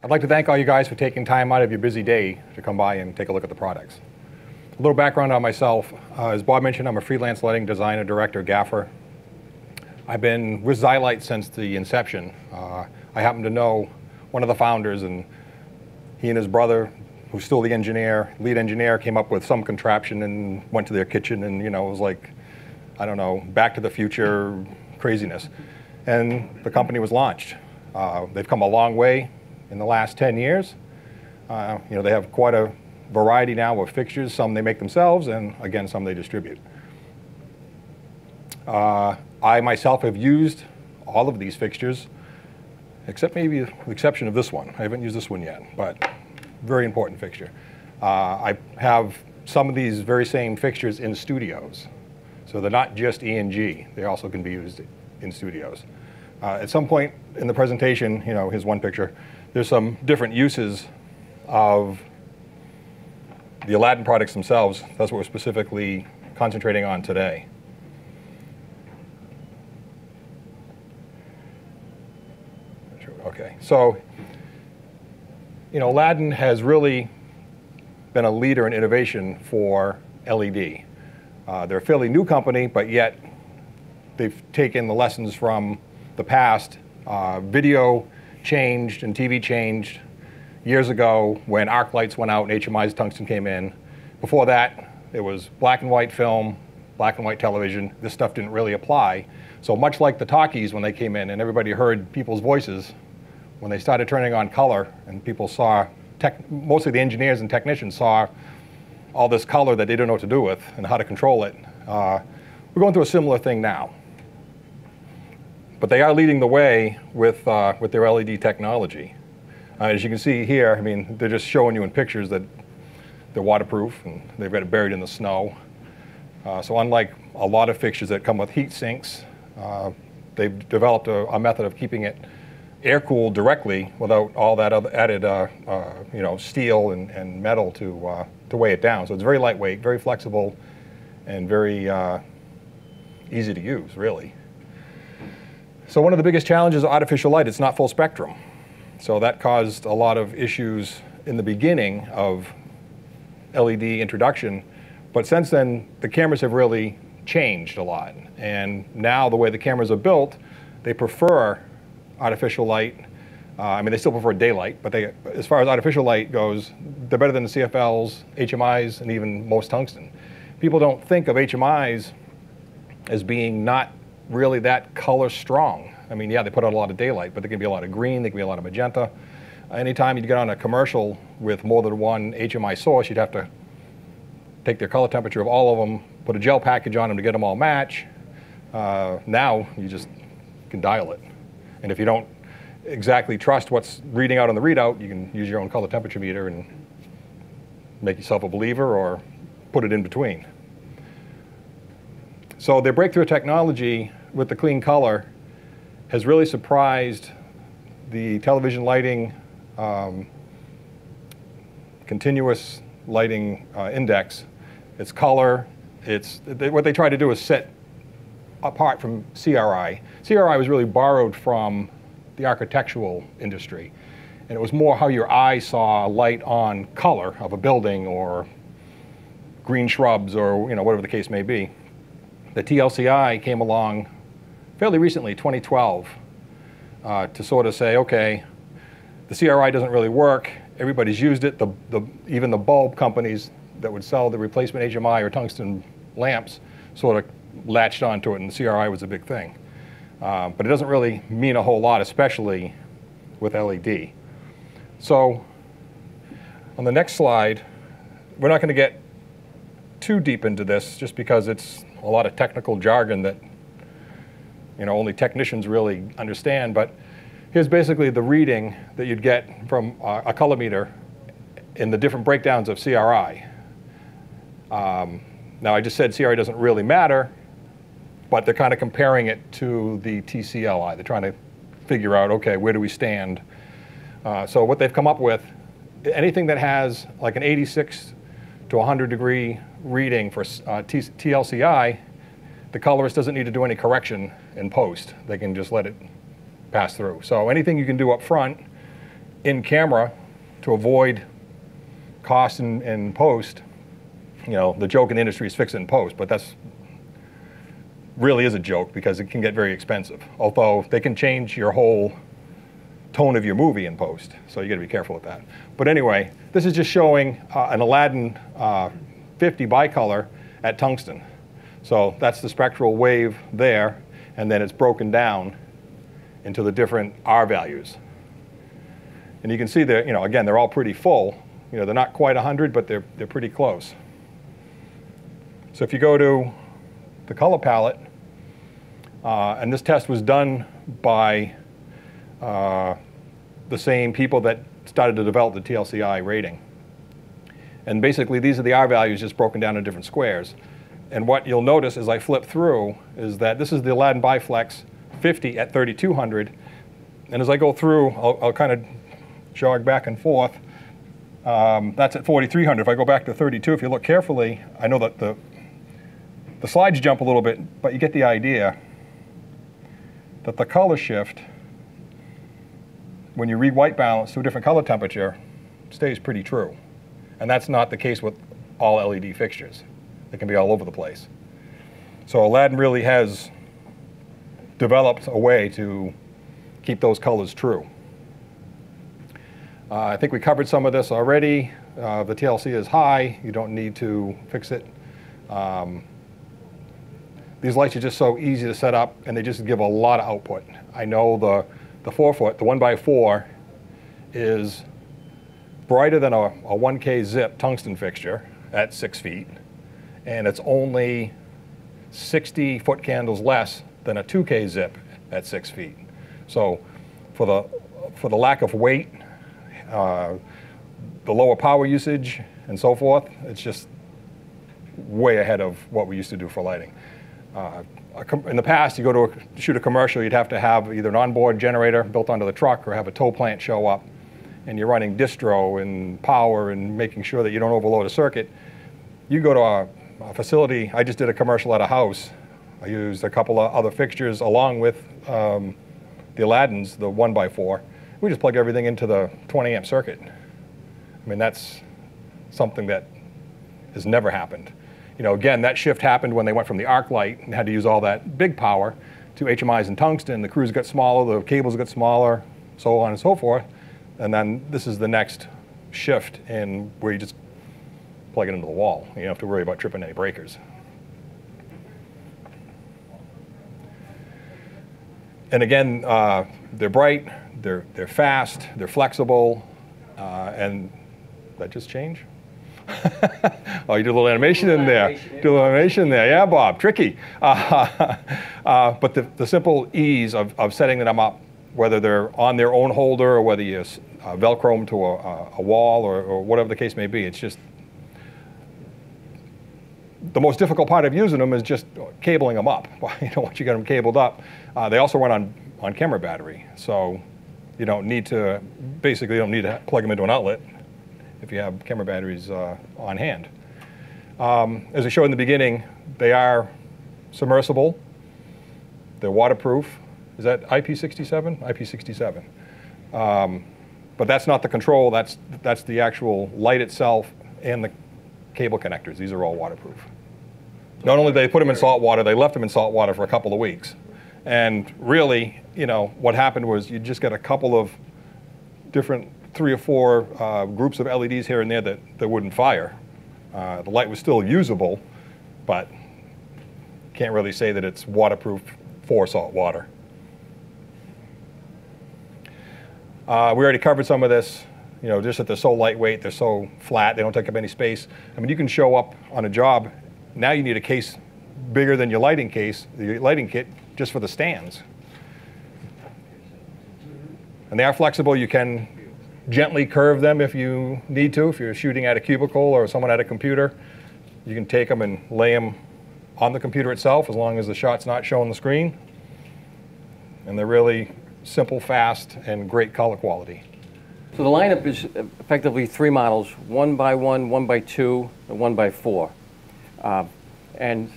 I'd like to thank all you guys for taking time out of your busy day to come by and take a look at the products. A little background on myself. As Bob mentioned, I'm a freelance lighting designer, director, gaffer. I've been with Xylight since the inception. I happen to know one of the founders, and he and his brother, who's still the engineer, lead engineer, came up with some contraption and went to their kitchen, and it was like, I don't know, Back to the Future craziness. And the company was launched. They've come a long way in the last 10 years. They have quite a variety now of fixtures. Some they make themselves, and again, some they distribute. I myself have used all of these fixtures, except maybe with the exception of this one. I haven't used this one yet, but very important fixture. I have some of these very same fixtures in studios. So they're not just E&G, they also can be used in studios. At some point in the presentation, here's one picture, there's some different uses of the Aladdin products themselves. That's what we're specifically concentrating on today. Okay, so Aladdin has really been a leader in innovation for LED. They're a fairly new company, but yet they've taken the lessons from the past. Video changed and TV changed years ago when arc lights went out and HMI's tungsten came in. Before that, it was black and white film, black and white television. This stuff didn't really apply. So much like the talkies when they came in and everybody heard people's voices, when they started turning on color and people saw, mostly the engineers and technicians saw all this color that they didn't know what to do with and how to control it. We're going through a similar thing now. But they are leading the way with their LED technology. As you can see here, they're just showing you in pictures that they're waterproof and they've got it buried in the snow. So unlike a lot of fixtures that come with heat sinks, they've developed a method of keeping it air-cooled directly without all that other added steel and metal to weigh it down. So it's very lightweight, very flexible, and very easy to use, really. So one of the biggest challenges of artificial light, it's not full spectrum. So that caused a lot of issues in the beginning of LED introduction. But since then, the cameras have really changed a lot. And now the way the cameras are built, they prefer artificial light. They still prefer daylight, but as far as artificial light goes, they're better than the CFLs, HMIs, and even most tungsten. People don't think of HMIs as being not really that color strong. Yeah, they put out a lot of daylight, but there can be a lot of green, there can be a lot of magenta. Anytime you get on a commercial with more than one HMI source, you'd have to take their color temperature of all of them, put a gel package on them to get them all match. Now you just can dial it. And if you don't exactly trust what's reading out on the readout, you can use your own color temperature meter and make yourself a believer or put it in between. So their breakthrough technology with the clean color has really surprised the television lighting continuous lighting index. It's color. What they try to do is set apart from CRI. CRI was really borrowed from the architectural industry. And it was more how your eye saw light on color of a building or green shrubs or whatever the case may be. The TLCI came along fairly recently, 2012, to sort of say, okay, the CRI doesn't really work. Everybody's used it. Even the bulb companies that would sell the replacement HMI or tungsten lamps sort of latched onto it, and the CRI was a big thing. But it doesn't really mean a whole lot, especially with LED. So on the next slide, we're not going to get too deep into this just because it's a lot of technical jargon that only technicians really understand. But here's basically the reading that you'd get from a color meter in the different breakdowns of CRI. Now I just said CRI doesn't really matter, but they're kind of comparing it to the TCLI. They're trying to figure out, okay, where do we stand? So what they've come up with, anything that has like an 86 to 100 degree reading for TLCI, the colorist doesn't need to do any correction in post. They can just let it pass through. So anything you can do up front in camera to avoid cost in post. You know, the joke in the industry is fix it in post, but that's really is a joke because it can get very expensive. Although they can change your whole tone of your movie in post, so you got to be careful with that. But anyway, this is just showing an Aladdin 50 bicolor at tungsten. So that's the spectral wave there, and then it's broken down into the different R values. And you can see that, you know, again, they're all pretty full. You know, they're not quite 100, but they're pretty close. So if you go to the color palette, and this test was done by the same people that started to develop the TLCI rating. And basically, these are the R values just broken down in different squares. And what you'll notice as I flip through is that this is the Aladdin Biflex 50 at 3200. And as I go through, I'll kind of jog back and forth. That's at 4300. If I go back to 32, if you look carefully, I know that the slides jump a little bit, but you get the idea that the color shift, when you read white balance to a different color temperature, stays pretty true. And that's not the case with all LED fixtures. They can be all over the place. So Aladdin really has developed a way to keep those colors true. I think we covered some of this already. The TLC is high. You don't need to fix it. These lights are just so easy to set up, and they just give a lot of output. I know the 4-foot, the 1x4, is brighter than a 1K zip tungsten fixture at 6 feet, and it's only 60 foot candles less than a 2K zip at 6 feet. So for the lack of weight, the lower power usage, and so forth, it's just way ahead of what we used to do for lighting. In the past, you go to shoot a commercial, you'd have to have either an onboard generator built onto the truck or have a tow plant show up, and you're running distro and power and making sure that you don't overload a circuit. You go to a facility. I just did a commercial at a house. I used a couple of other fixtures along with the Aladdins, the 1x4. We just plug everything into the 20 amp circuit. I mean, that's something that has never happened. You know, again, that shift happened when they went from the arc light and had to use all that big power to HMIs and tungsten. The crews got smaller, the cables got smaller, so on and so forth. And then this is the next shift in where you just plug it into the wall. You don't have to worry about tripping any breakers. And again, they're bright, they're fast, they're flexible, and that just changed? Oh, you did a little animation in there. Do a little animation there. Yeah, Bob, tricky. But the simple ease of setting them up, whether they're on their own holder or whether you Velcro them to a wall or whatever the case may be, it's just the most difficult part of using them is just cabling them up. You know, once you get them cabled up, they also run on camera battery, so you don't need to, basically you don't need to plug them into an outlet if you have camera batteries on hand. As I showed in the beginning, they are submersible. They're waterproof. Is that IP67? IP67. But that's not the control. That's the actual light itself and the cable connectors. These are all waterproof. Not only did they put them in salt water, they left them in salt water for a couple of weeks. And really, you know, what happened was you just got a couple of different 3 or 4 groups of LEDs here and there that wouldn't fire. The light was still usable, but can't really say that it's waterproof for salt water. We already covered some of this, you know, just that they're so lightweight, they're so flat, they don't take up any space. I mean, you can show up on a job, now you need a case bigger than your lighting case, the lighting kit, just for the stands. And they are flexible. You can gently curve them if you need to. If you're shooting at a cubicle or someone at a computer, you can take them and lay them on the computer itself as long as the shot's not showing the screen. And they're really simple, fast, and great color quality. So the lineup is effectively 3 models, 1x1, 1x2, and 1x4. And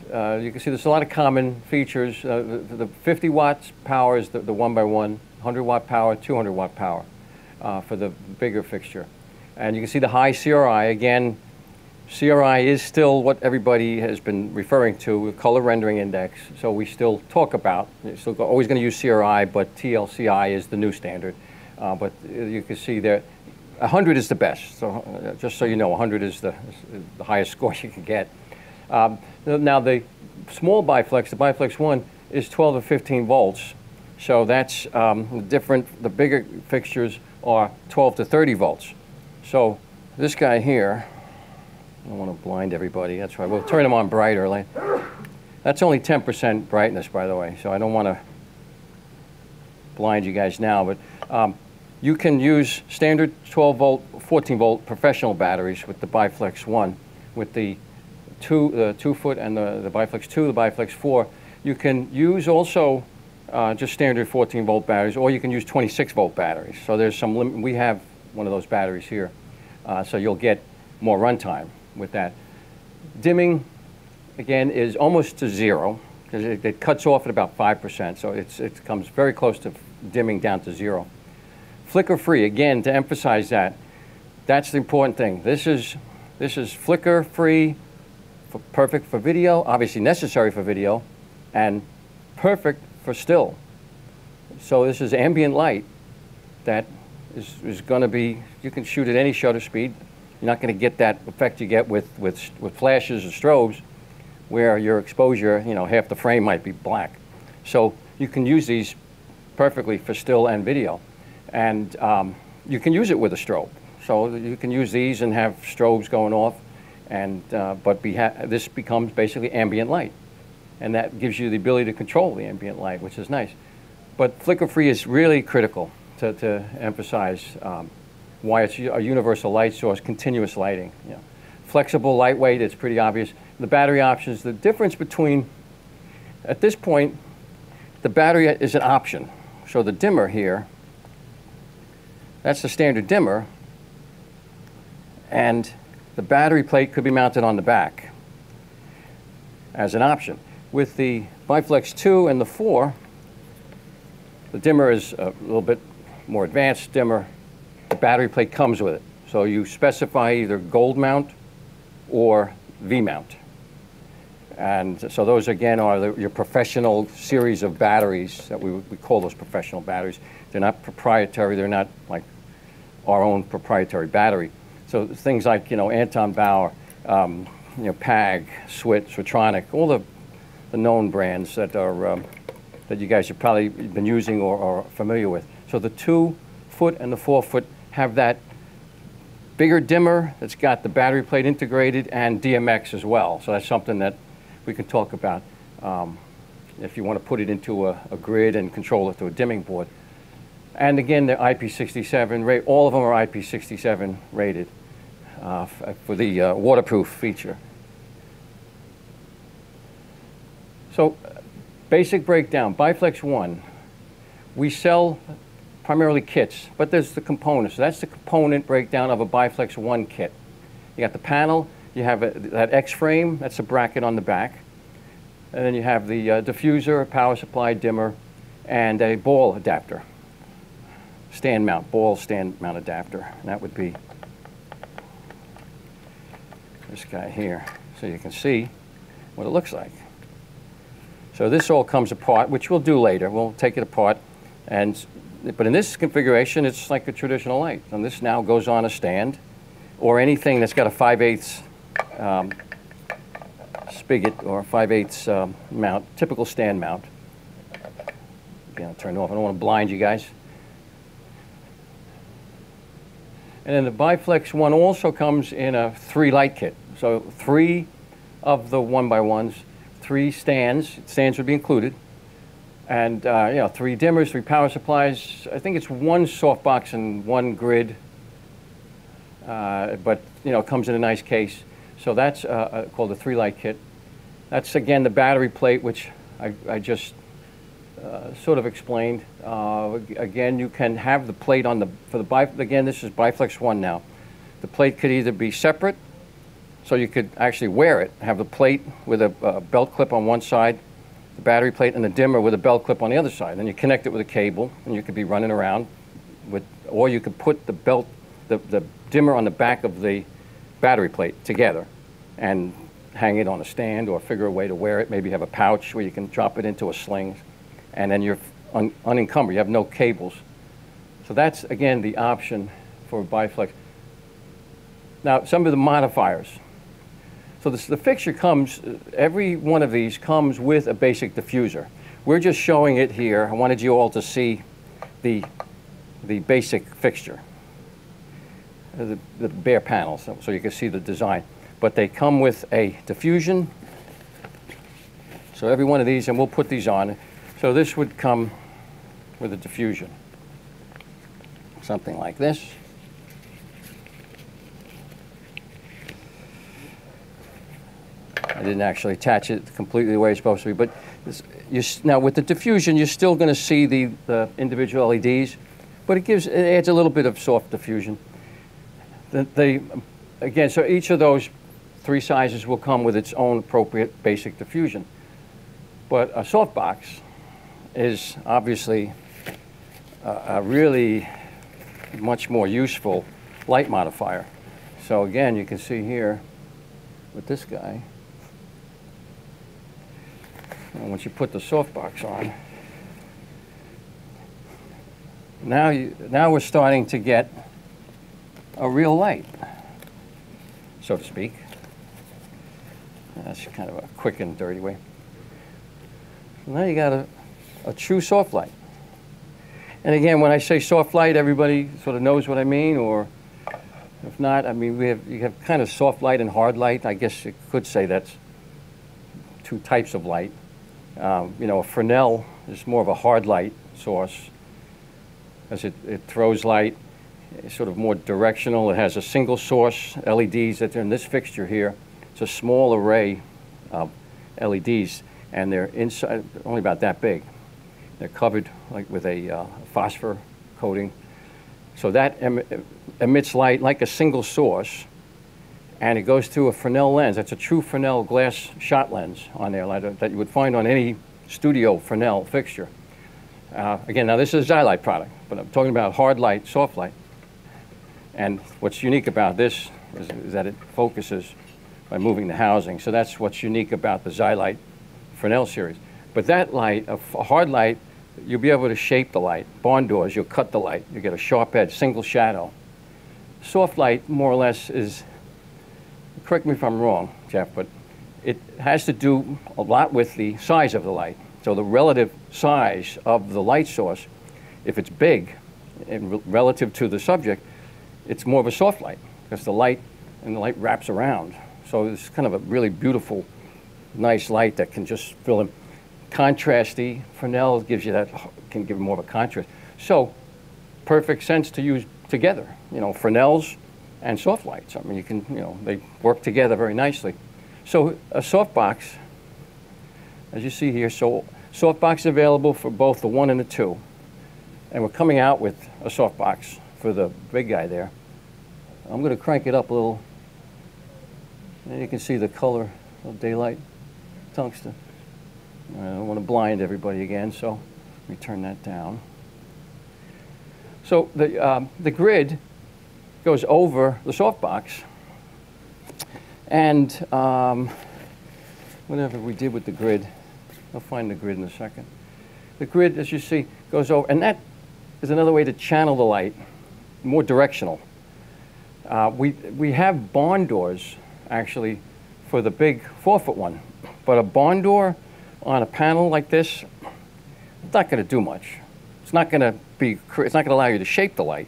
you can see there's a lot of common features. The 50 watts power is the 1x1, 100 watt power, 200 watt power. for the bigger fixture. And you can see the high CRI. Again, CRI is still what everybody has been referring to, color rendering index. So we still talk about, still always going to use CRI, but TLCI is the new standard. But you can see there, 100 is the best. So just so you know, 100 is the highest score you can get. Now the small biflex, the biflex 1, is 12 to 15 volts. So that's different. The bigger fixtures are 12 to 30 volts. So this guy here, I don't want to blind everybody. That's right. We'll turn them on brighter. That's only 10% brightness, by the way. So I don't want to blind you guys now. But you can use standard 12 volt, 14 volt professional batteries with the biflex 1, with the 2 foot and the biflex 2, the biflex 4. You can use also just standard 14 volt batteries, or you can use 26 volt batteries. So there's some limit. We have one of those batteries here, so you'll get more runtime with that. Dimming, again, is almost to zero, because it cuts off at about 5%, so it comes very close to dimming down to zero. Flicker free, again, to emphasize that, that's the important thing. This is flicker free, perfect for video, obviously necessary for video, and perfect for still. So this is ambient light that is going to be, you can shoot at any shutter speed. You're not going to get that effect you get with flashes or strobes, where your exposure, half the frame might be black. So you can use these perfectly for still and video. And you can use it with a strobe. So you can use these and have strobes going off, and but this becomes basically ambient light. And that gives you the ability to control the ambient light, which is nice. But flicker-free is really critical to emphasize why it's a universal light source, continuous lighting. Flexible, lightweight, it's pretty obvious. The battery options, the difference between, at this point, the battery is an option. So the dimmer here, that's the standard dimmer, and the battery plate could be mounted on the back as an option. With the biflex 2 and the 4, the dimmer is a little bit more advanced dimmer. The battery plate comes with it. So you specify either gold mount or V mount. And so those, again, are your professional series of batteries that we call those professional batteries. They're not proprietary. They're not like our own proprietary battery. So things like, Anton Bauer, PAG, Swit, Switronic, all the known brands that are that you guys have probably been using or are familiar with. So the 2 foot and the 4 foot have that bigger dimmer that's got the battery plate integrated and DMX as well. So that's something that we can talk about if you want to put it into a grid and control it through a dimming board. And again, they're IP67, all of them are IP67 rated for the waterproof feature. So basic breakdown, biflex 1, we sell primarily kits, but there's the components. So that's the component breakdown of a biflex 1 kit. You got the panel, you have that X frame, that's a bracket on the back, and then you have the diffuser, a power supply, dimmer, and a ball adapter. Ball stand mount adapter. And that would be this guy here. So you can see what it looks like. So this all comes apart, which we'll do later. We'll take it apart. But in this configuration, it's like a traditional light. And this now goes on a stand, or anything that's got a 5/8 spigot or a 5/8 mount, typical stand mount. Again, I'll turn it off. I don't want to blind you guys. And then the biflex 1 also comes in a 3 light kit. So 3 of the 1x1s, 3 stands. Stands would be included. And 3 dimmers, 3 power supplies. I think it's 1 softbox and 1 grid. But it comes in a nice case. So that's called a 3 light kit. That's again the battery plate, which I just sort of explained. Again, you can have the plate on again, this is biflex 1 now. The plate could either be separate, so you could actually wear it, have the plate with a belt clip on one side, the battery plate, and the dimmer with a belt clip on the other side. Then you connect it with a cable, and you could be running around or you could put the belt, the dimmer on the back of the battery plate together and hang it on a stand or figure a way to wear it. Maybe have a pouch where you can drop it into a sling, and then you're unencumbered. You have no cables. So that's, again, the option for Biflex. Now, some of the modifiers. So the fixture comes, every one of these comes with a basic diffuser. We're just showing it here. I wanted you all to see the basic fixture, the bare panels, so you can see the design. But they come with a diffusion. So every one of these, and we'll put these on. So this would come with a diffusion. Something like this. I didn't actually attach it completely the way it's supposed to be, but now with the diffusion, you're still going to see the individual LEDs, but it adds a little bit of soft diffusion. Again, so each of those 3 sizes will come with its own appropriate basic diffusion. But a softbox is obviously a really much more useful light modifier. So again, you can see here with this guy, once you put the softbox on, now we're starting to get a real light, so to speak. That's kind of a quick and dirty way. So now you got a true soft light. And again, when I say soft light, everybody sort of knows what I mean, or if not, I mean, you have kind of soft light and hard light. I guess you could say that's 2 types of light. You know, a Fresnel is more of a hard light source, as it throws light. It's sort of more directional. It has a single source LEDs that are in this fixture here. It's a small array of LEDs, and they're inside, only about that big. They're covered like with a phosphor coating. So that emits light like a single source, and it goes through a Fresnel lens. That's a true Fresnel glass shot lens on there that you would find on any studio Fresnel fixture. Again, now this is a Xylite product, but I'm talking about hard light, soft light. And what's unique about this is that it focuses by moving the housing. So that's what's unique about the Xylite Fresnel series. But that light, a hard light, you'll be able to shape the light. Barn doors, you'll cut the light. You get a sharp edge, single shadow. Soft light, more or less, is, correct me if I'm wrong, Jeff, but it has to do a lot with the size of the light. So the relative size of the light source, if it's big and relative to the subject, it's more of a soft light because the light wraps around. So it's kind of a really beautiful, nice light that can just fill in. Contrasty, Fresnel gives you that, can give more of a contrast. So perfect sense to use together, you know, Fresnels and soft lights. I mean, you can, you know, they work together very nicely. So a softbox, as you see here, so softbox available for both the 1 and the 2. And we're coming out with a softbox for the big guy there. I'm going to crank it up a little. And you can see the color of daylight, tungsten. I don't want to blind everybody again, so let me turn that down. So the grid goes over the softbox, and whatever we did with the grid, I'll find the grid in a second. The grid, as you see, goes over, and that is another way to channel the light, more directional. We have barn doors, actually, for the big 4-foot one, but a barn door on a panel like this, it's not going to do much. It's not going to allow you to shape the light,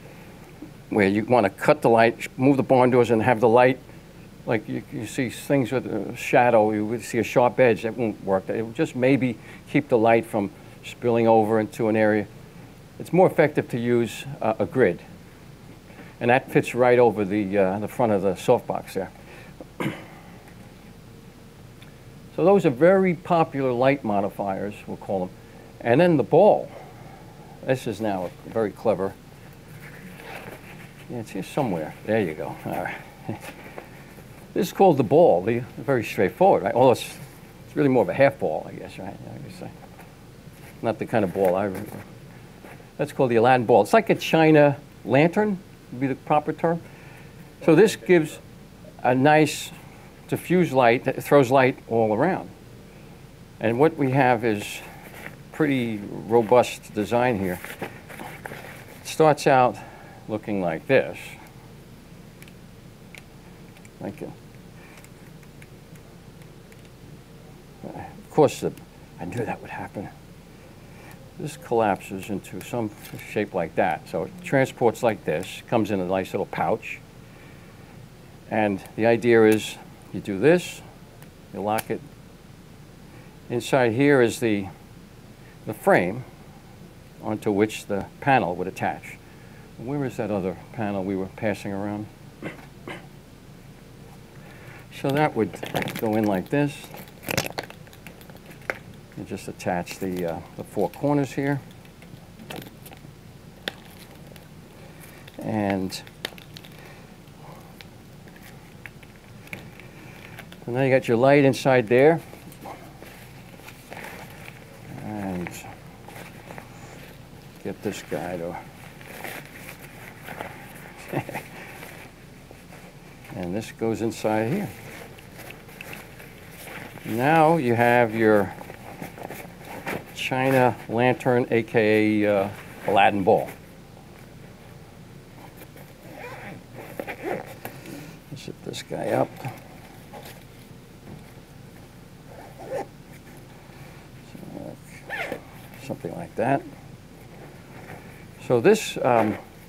where you want to cut the light, move the barn doors, and have the light, like you see things with a shadow, you would see a sharp edge. That won't work. It will just maybe keep the light from spilling over into an area. It's more effective to use a grid, and that fits right over the front of the softbox there. So those are very popular light modifiers, we'll call them. And then the ball. This is now very clever. Yeah, it's here somewhere. There you go. All right. This is called the ball. Very straightforward, right? Although it's really more of a half ball, I guess, right? Not the kind of ball I remember. That's called the Aladdin ball. It's like a China lantern, would be the proper term. So this gives a nice diffuse light that throws light all around. And what we have is pretty robust design here. It starts out looking like this. Of course, I knew that would happen. This collapses into some shape like that. So it transports like this, comes in a nice little pouch. And the idea is you do this, you lock it. Inside here is the frame onto which the panel would attach. Where is that other panel we were passing around? So that would go in like this. You just attach the 4 corners here. And so now you got your light inside there. And get this guy to and this goes inside here. Now you have your China lantern, aka Aladdin ball. Zip this guy up. Something like that. So this,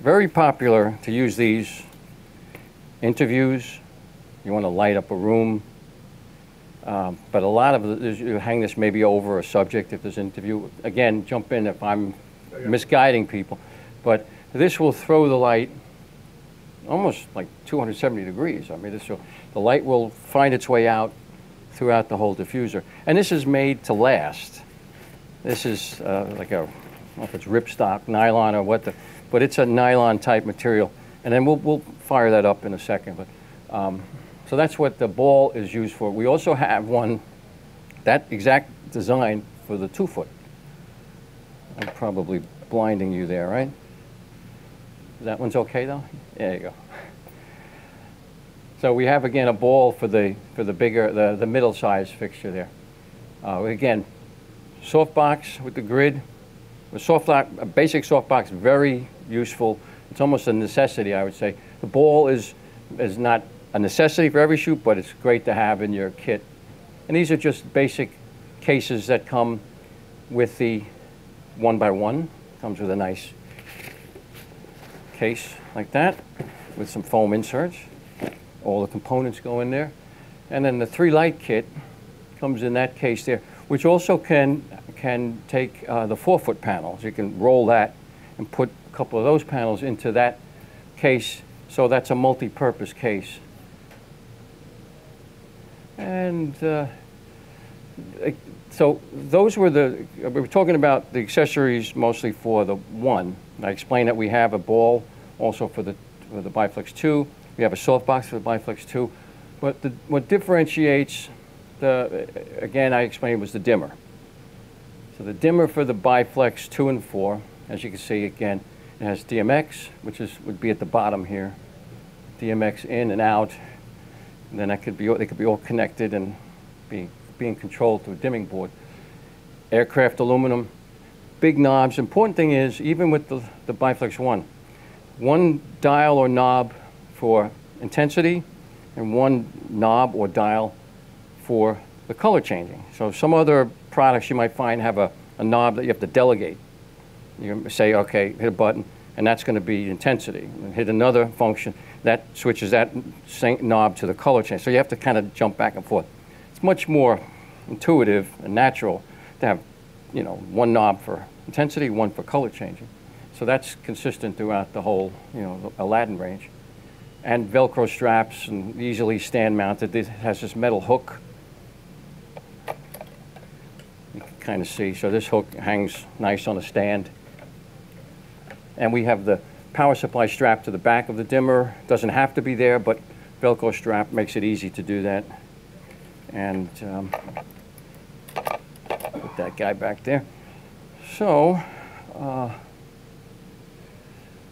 very popular to use these interviews. You want to light up a room. But a lot of you hang this maybe over a subject if there's an interview. Again, jump in if I'm misguiding people. But this will throw the light almost like 270 degrees. I mean, the light will find its way out throughout the whole diffuser. And this is made to last. This is like I don't know if it's ripstop, nylon, or what, but it's a nylon type material. And then we'll fire that up in a second. But so that's what the ball is used for. We also have one, that exact design for the 2-foot. I'm probably blinding you there, right? That one's okay though? There you go. So we have again a ball for the bigger, the middle size fixture there. Again, softbox with the grid. A basic softbox, very useful. It's almost a necessity, I would say. The ball is not a necessity for every shoot, but it's great to have in your kit. And these are just basic cases that come with the 1x1. Comes with a nice case like that with some foam inserts. All the components go in there. And then the 3-light kit comes in that case there, which also can take the 4-foot panels. You can roll that and put a couple of those panels into that case. So that's a multi-purpose case. And so those were we were talking about the accessories mostly for the 1. I explained that we have a ball also for the Biflex 2. We have a softbox for the Biflex 2. But what differentiates again, I explained, was the dimmer. So the dimmer for the Biflex 2 and 4, as you can see again, it has DMX, which would be at the bottom here. DMX in and out. And then they could be all connected and being controlled through a dimming board. Aircraft aluminum, big knobs. Important thing is, even with the Biflex 1 dial or knob for intensity and 1 knob or dial for the color changing. So some other products you might find have a knob that you have to delegate. You say, okay, hit a button, and that's going to be intensity. And hit another function, that switches that same knob to the color change. So you have to kind of jump back and forth. It's much more intuitive and natural to have, 1 knob for intensity, 1 for color changing. So that's consistent throughout the whole, the Aladdin range. And Velcro straps and easily stand mounted. It has this metal hook. You can kind of see. So this hook hangs nice on a stand. And we have the power supply strap to the back of the dimmer. Doesn't have to be there, but Velcro strap makes it easy to do that. And put that guy back there. So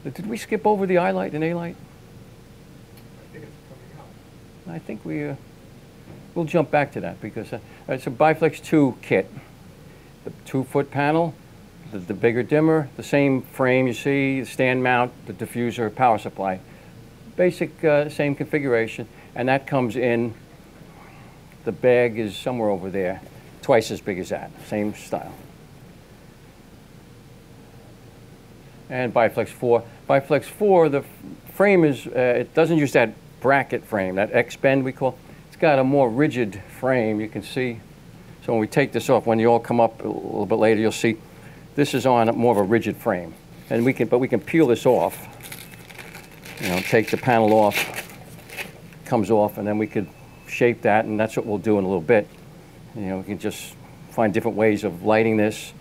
Did we skip over the I light and A light? I think it's coming up. I think we'll jump back to that because it's a Biflex 2 kit. The 2-foot panel, the bigger dimmer, the same frame you see, the stand mount, the diffuser, power supply. Basic same configuration, and that comes in, the bag is somewhere over there, twice as big as that, same style. And Biflex 4. Biflex 4, the frame is, it doesn't use that bracket frame, that X-bend we call. It's got a more rigid frame, you can see. So when we take this off, when you all come up a little bit later, you'll see this is on more of a rigid frame. And we can peel this off, you know, take the panel off, comes off, and then we could shape that, and that's what we'll do in a little bit. You know, we can just find different ways of lighting this,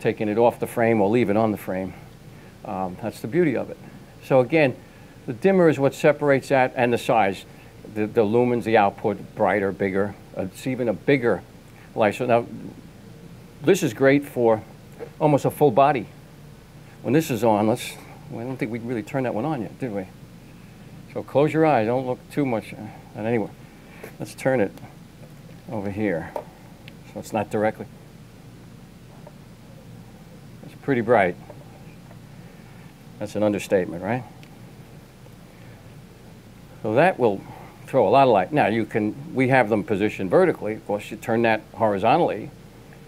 taking it off the frame or leave it on the frame. That's the beauty of it. So again, the dimmer is what separates that, and the size. The lumens, the output, brighter, bigger. It's even a bigger light. So now, this is great for almost a full body. When this is on, well, I don't think we really turned that one on yet, did we? So close your eyes, don't look too much. And anyway, let's turn it over here so it's not directly. It's pretty bright. That's an understatement, right? So that will throw a lot of light. Now we have them positioned vertically. Of course, you turn that horizontally,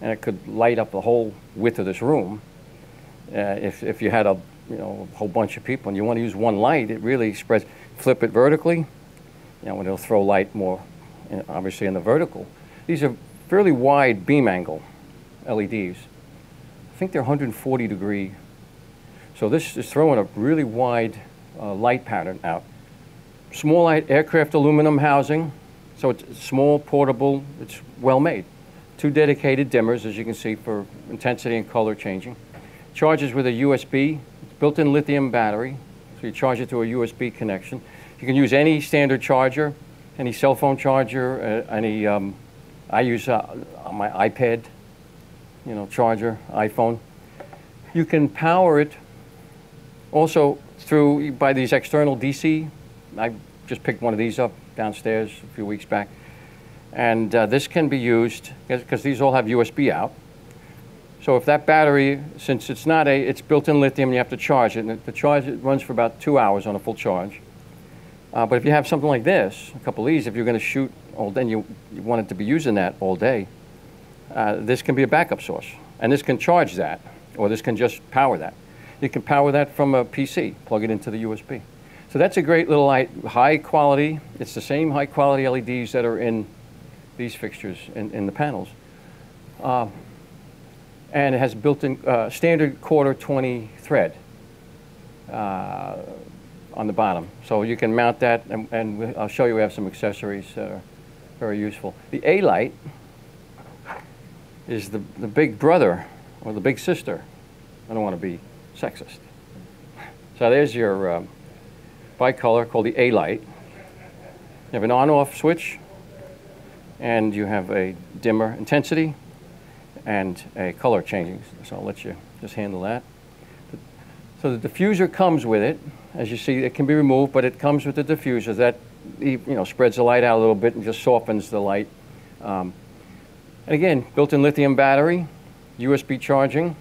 and it could light up the whole width of this room. If you had a whole bunch of people and you want to use one light, it really spreads. Flip it vertically, and it'll throw light more, obviously in the vertical. These are fairly wide beam angle LEDs. I think they're 140 degree. So this is throwing a really wide light pattern out. Small light aircraft aluminum housing, so it's small, portable, it's well made. 2 dedicated dimmers, as you can see, for intensity and color changing. Charges with a USB, built-in lithium battery, so you charge it to a USB connection. You can use any standard charger, any cell phone charger, I use my iPad, charger, iPhone. You can power it also by these external DC. I just picked one of these up downstairs a few weeks back. And this can be used, because these all have USB out. So if that battery, since it's built-in lithium, you have to charge it, and the charge runs for about 2 hours on a full charge. But if you have something like this, a couple of these, if you're going to shoot all day, and you want it to be using that all day, this can be a backup source. And this can charge that, or this can just power that. You can power that from a PC, plug it into the USB. So that's a great little light, high quality. It's the same high quality LEDs that are in these fixtures in the panels. And it has built-in standard quarter 20 thread on the bottom. So you can mount that, and I'll show you we have some accessories that are very useful. The A light is the big brother or the big sister. I don't want to be sexist. So there's your bicolor called the A light. You have an on-off switch, and you have a dimmer intensity and a color changing. So I'll let you just handle that. So the diffuser comes with it. As you see, it can be removed, but it comes with the diffuser that spreads the light out a little bit and just softens the light. And again, built-in lithium battery, USB charging,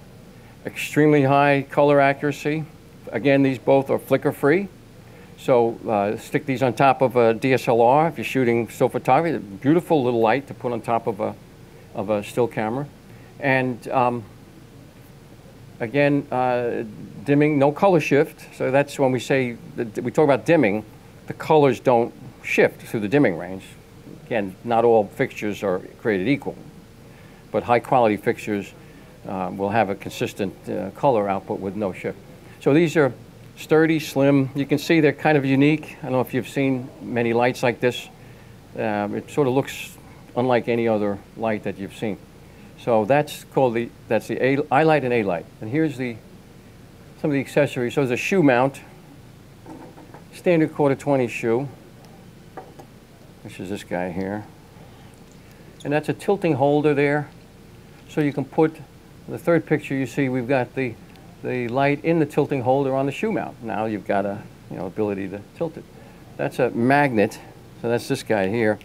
extremely high color accuracy. Again, these both are flicker-free. So stick these on top of a DSLR if you're shooting still photography. Beautiful little light to put on top of a still camera. And again, dimming, no color shift. So that's when we say, we talk about dimming, the colors don't shift through the dimming range. Again, not all fixtures are created equal, but high quality fixtures will have a consistent color output with no shift. So these are sturdy, slim. You can see they're kind of unique. I don't know if you've seen many lights like this. It sort of looks unlike any other light that you've seen. So that's the I light and A light. And here's some of the accessories. So there's a shoe mount, standard quarter 20 shoe, which is this guy here. And that's a tilting holder there. So you can put, the third picture you see, we've got the the light in the tilting holder on the shoe mount. Now you've got a ability to tilt it. That's a magnet, so that's this guy here.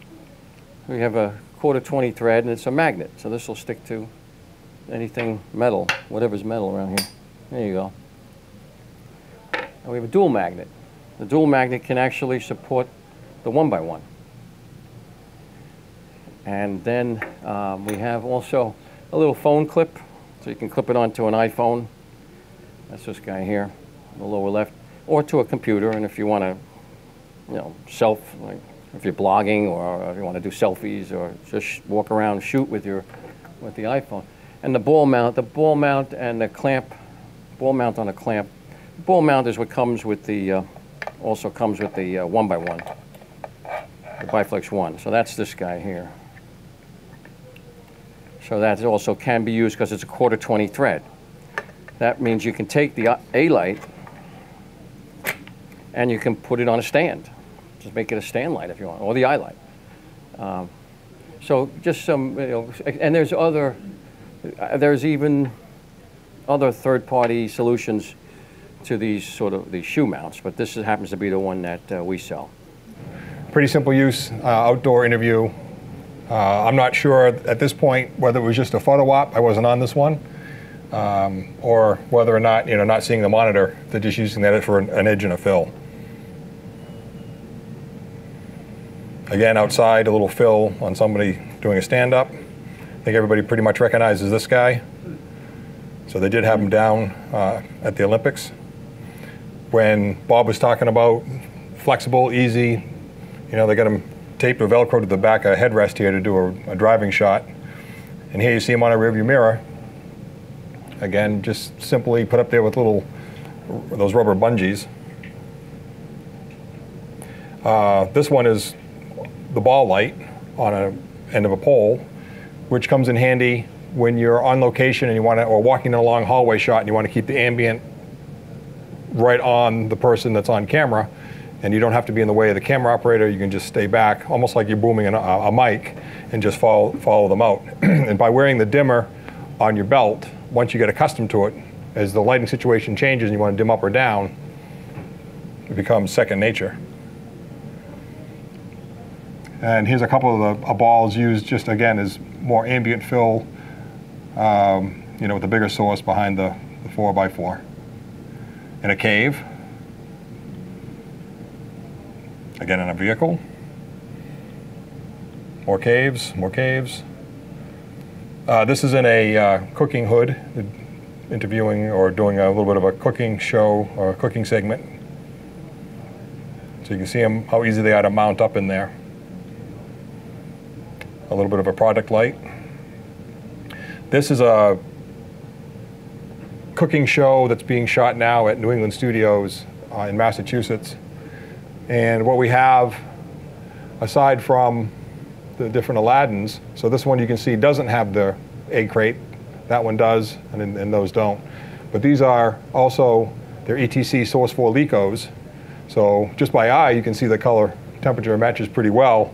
We have a 1/4-20 thread, and it's a magnet, so this will stick to anything metal, whatever's metal around here. There you go. And we have a dual magnet. The dual magnet can actually support the 1x1. And then we have also a little phone clip, so you can clip it onto an iPhone. That's this guy here, in the lower left, or to a computer. And if you want to, like if you're blogging, or if you want to do selfies, or just walk around and shoot with the iPhone. And the ball mount and the clamp, ball mount on a clamp. The ball mount is what comes with the, also comes with the 1x1, the Biflex 1. So that's this guy here. So that also can be used because it's a 1/4-20 thread. That means you can take the A light and you can put it on a stand. Just make it a stand light if you want, or the eye light. So just some, and there's even other third-party solutions to these shoe mounts, but this happens to be the one that we sell. Pretty simple use, outdoor interview. I'm not sure at this point whether it was just a photo op, I wasn't on this one, or whether or not, not seeing the monitor, they're just using that for an edge and a fill. Again, outside, a little fill on somebody doing a stand-up. I think everybody pretty much recognizes this guy. So they did have him down at the Olympics. When Bob was talking about flexible, easy, they got him taped or Velcro to the back of a headrest here to do a driving shot. And here you see him on a rearview mirror. Again, just simply put up there with those rubber bungees. This one is the ball light on an end of a pole, which comes in handy when you're on location and or walking in a long hallway shot and you want to keep the ambient right on the person that's on camera, and you don't have to be in the way of the camera operator. You can just stay back, almost like you're booming a mic, and just follow them out. And by wearing the dimmer on your belt, once you get accustomed to it, as the lighting situation changes and you want to dim up or down, it becomes second nature. And here's a couple of the balls used just, again, as more ambient fill, with the bigger source behind the 4x4. In a cave. Again, in a vehicle. More caves, more caves. This is in a cooking hood, interviewing or doing a little bit of a cooking show or a cooking segment. So you can see them, how easy they are to mount up in there. A little bit of a product light. This is a cooking show that's being shot now at New England Studios in Massachusetts. And what we have, aside from the different Aladdins, so this one you can see doesn't have the egg crate, that one does, and those don't. But these are also, they're ETC Source 4 Lecos. So just by eye, you can see the color temperature matches pretty well.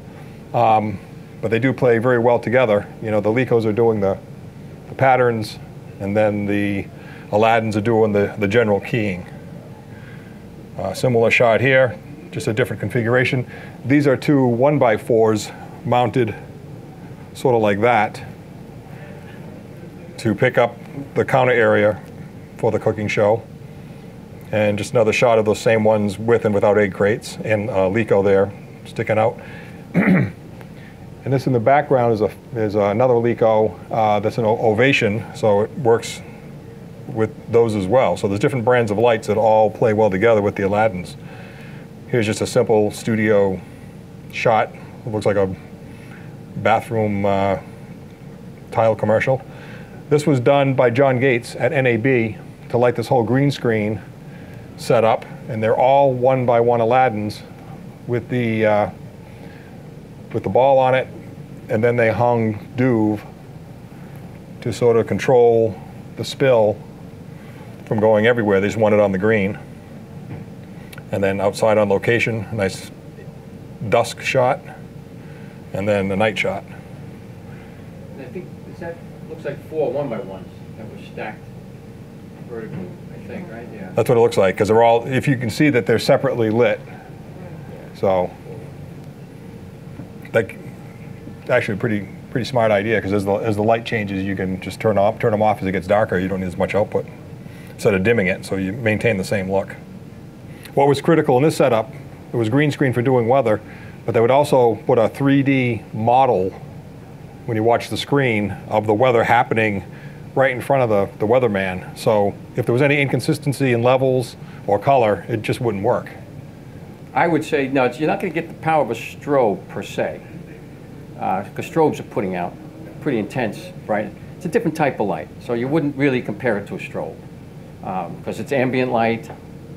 But they do play very well together. The Lecos are doing the patterns, and then the Aladdins are doing the general keying. Similar shot here, just a different configuration. These are two 1x4s mounted sort of like that to pick up the counter area for the cooking show. And just another shot of those same ones with and without egg crates, and Leco there sticking out. And this in the background is another Leco that's an ovation, so it works with those as well. So there's different brands of lights that all play well together with the Aladdins. Here's just a simple studio shot. It looks like a bathroom tile commercial. This was done by John Gates at NAB to light this whole green screen setup, and they're all 1x1 Aladdins with the ball on it, and then they hung Duve to sort of control the spill from going everywhere. They just want it on the green. And then outside on location, a nice dusk shot, and then the night shot. And I think that looks like 4 1x1s that were stacked vertical, I think, right? Yeah. That's what it looks like, because they're all, if you can see that they're separately lit. So, like, actually a pretty smart idea, because as the light changes, you can just turn them off as it gets darker. You don't need as much output instead of dimming it, so you maintain the same look. What was critical in this setup, it was green screen for doing weather, but they would also put a 3D model when you watch the screen of the weather happening right in front of the weatherman. So if there was any inconsistency in levels or color, it just wouldn't work. I would say, no, you're not going to get the power of a strobe per se, because strobes are putting out pretty intense, right? It's a different type of light, so you wouldn't really compare it to a strobe, because it's ambient light,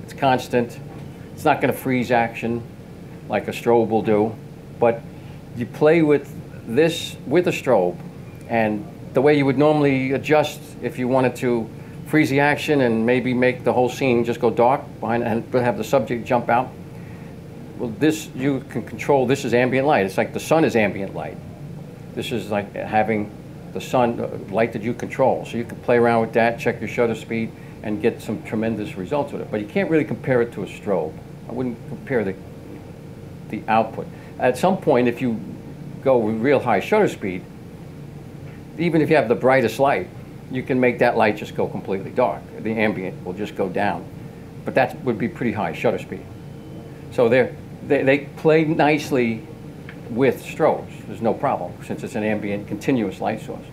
it's constant, it's not going to freeze action like a strobe will do, but you play with this with a strobe, and the way you would normally adjust if you wanted to freeze the action and maybe make the whole scene just go dark behind and have the subject jump out. Well, this you can control. This is ambient light. It's like the sun is ambient light. This is like having the sun light that you control. So you can play around with that, check your shutter speed, and get some tremendous results with it. But you can't really compare it to a strobe. I wouldn't compare the output. At some point, if you go with real high shutter speed, even if you have the brightest light, you can make that light just go completely dark. The ambient will just go down. But that would be pretty high shutter speed. So they play nicely with strobes. There's no problem, since it's an ambient continuous light source.